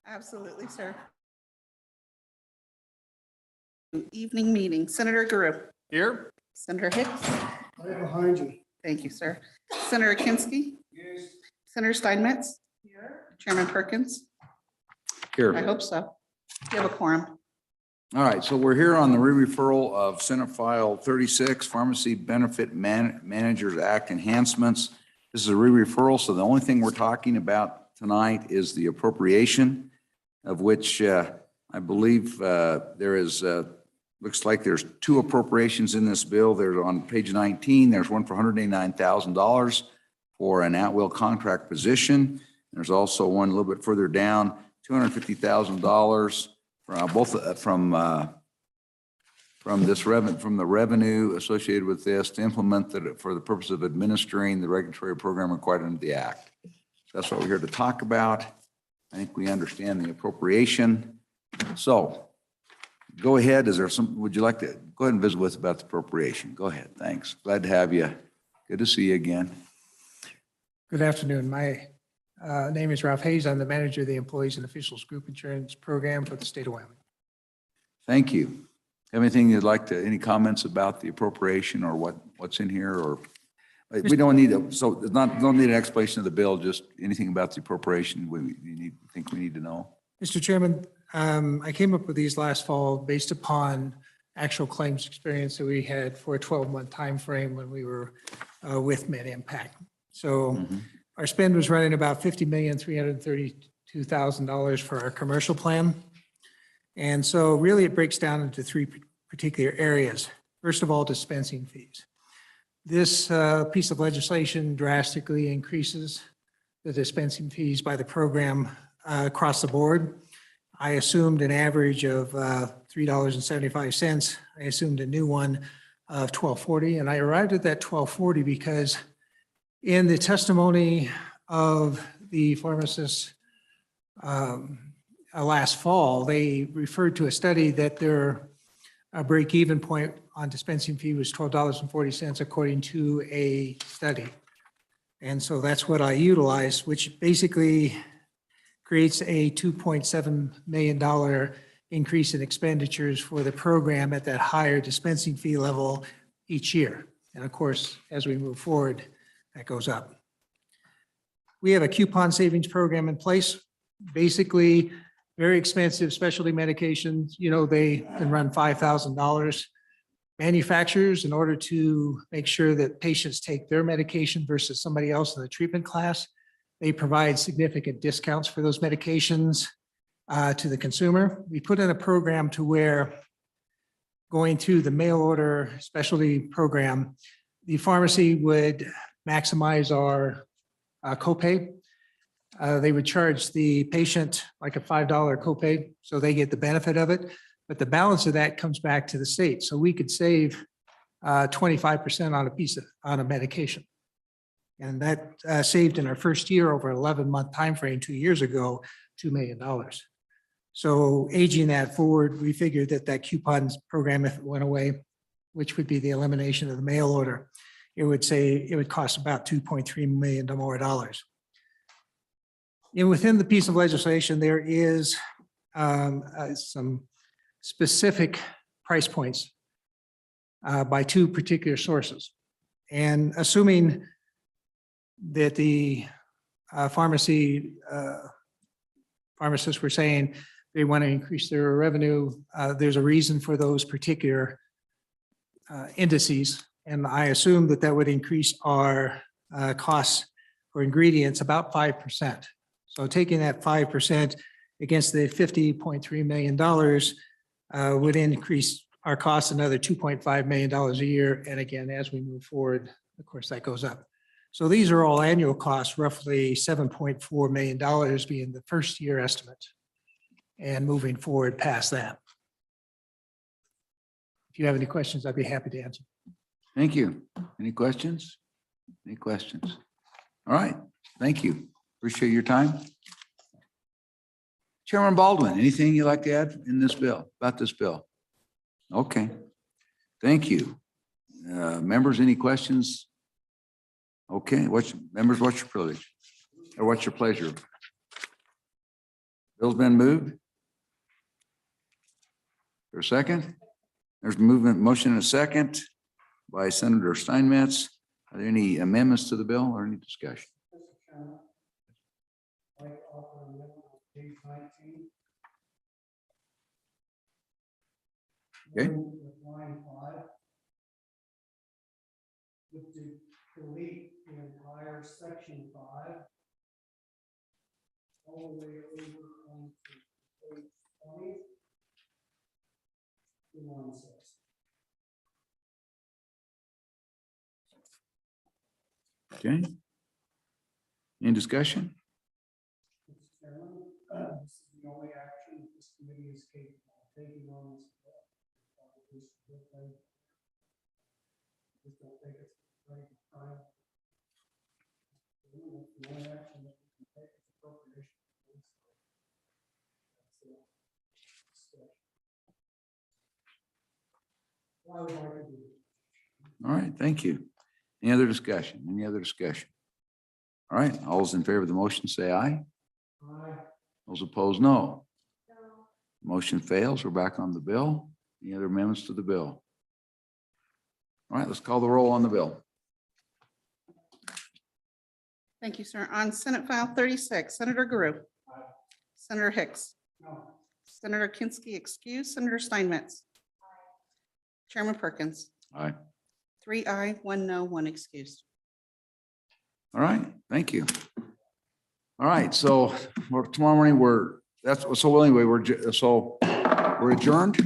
Absolutely, sir. Evening meeting. Senator Guru. Here. Senator Hicks. Right behind you. Thank you, sir. Senator Kinski. Yes. Senator Steinmetz. Here. Chairman Perkins. Here. I hope so. You have a quorum. All right, so we're here on the re-referral of Senate File 36, Pharmacy Benefit Managers Act enhancements. This is a re-referral, so the only thing we're talking about tonight is the appropriation, of which I believe there is, looks like there's two appropriations in this bill. There's on page 19, there's one for $189,000 for an at-will contract position. There's also one a little bit further down, $250,000 both from the revenue associated with this to implement that for the purpose of administering the regulatory program required under the act. That's what we're here to talk about. I think we understand the appropriation. So go ahead. Is there some, would you like to go ahead and visit with us about the appropriation? Go ahead. Thanks. Glad to have you. Good to see you again. Good afternoon. My name is Ralph Hayes. I'm the manager of the Employees and Officials Group Insurance Program for the state of Wyoming. Thank you. Have anything you'd like to, any comments about the appropriation or what's in here, or we don't need to, so it's not, don't need an explanation of the bill, just anything about the appropriation think we need to know? Mr. Chairman, I came up with these last fall based upon actual claims experience that we had for a 12-month time frame when we were with MedImpact. So our spend was running about $50,332,000 for our commercial plan. And so really it breaks down into three particular areas. First of all, dispensing fees. This piece of legislation drastically increases the dispensing fees by the program across the board. I assumed an average of $3.75. I assumed a new one of $12.40, and I arrived at that $12.40 because in the testimony of the pharmacists last fall, they referred to a study that their break-even point on dispensing fee was $12.40 according to a study. And so that's what I utilized, which basically creates a $2.7 million increase in expenditures for the program at that higher dispensing fee level each year. And of course, as we move forward, that goes up. We have a coupon savings program in place. Basically, very expensive specialty medications, you know, they can run $5,000. Manufacturers, in order to make sure that patients take their medication versus somebody else in the treatment class, they provide significant discounts for those medications to the consumer. We put in a program to where, going through the mail order specialty program, the pharmacy would maximize our copay. They would charge the patient like a $5 copay, so they get the benefit of it. But the balance of that comes back to the state. So we could save 25% on a medication. And that saved in our first year over an 11-month time frame 2 years ago, $2 million. So aging that forward, we figured that that coupons program, if it went away, which would be the elimination of the mail order, it would cost about $2.3 million more dollars. And within the piece of legislation, there is some specific price points by two particular sources. And assuming that the pharmacists were saying they want to increase their revenue, there's a reason for those particular indices. And I assume that that would increase our costs for ingredients about 5%. So taking that 5% against the $50.3 million would increase our costs another $2.5 million a year. And again, as we move forward, of course, that goes up. So these are all annual costs, roughly $7.4 million being the first year estimate and moving forward past that. If you have any questions, I'd be happy to answer. Thank you. Any questions? Any questions? All right. Thank you. Appreciate your time. Chairman Baldwin, anything you'd like to add in this bill, about this bill? Okay. Thank you. Members, any questions? Okay. Members, what's your privilege? Or what's your pleasure? Bill's been moved. For a second? There's movement, motion and a second by Senator Steinmetz. Are there any amendments to the bill or any discussion? Okay. Line 5. With the delete the entire section 5. All the way over onto page 20. To 1/6. Okay. Any discussion? Mr. Chairman, this is the only action that this committee is capable of taking on this bill. Just don't think it's right time. The only action that we can take is appropriation. Why would I do it? All right, thank you. Any other discussion? Any other discussion? All right, all those in favor of the motion, say aye. Aye. Those opposed, no. Motion fails. We're back on the bill. Any other amendments to the bill? All right, let's call the roll on the bill. Thank you, sir. On Senate File 36, Senator Guru. Senator Hicks. No. Senator Kinsky excused. Senator Steinmetz. Chairman Perkins. Aye. 3 aye, 1 no, 1 excused. All right, thank you. All right, so tomorrow morning, we're adjourned.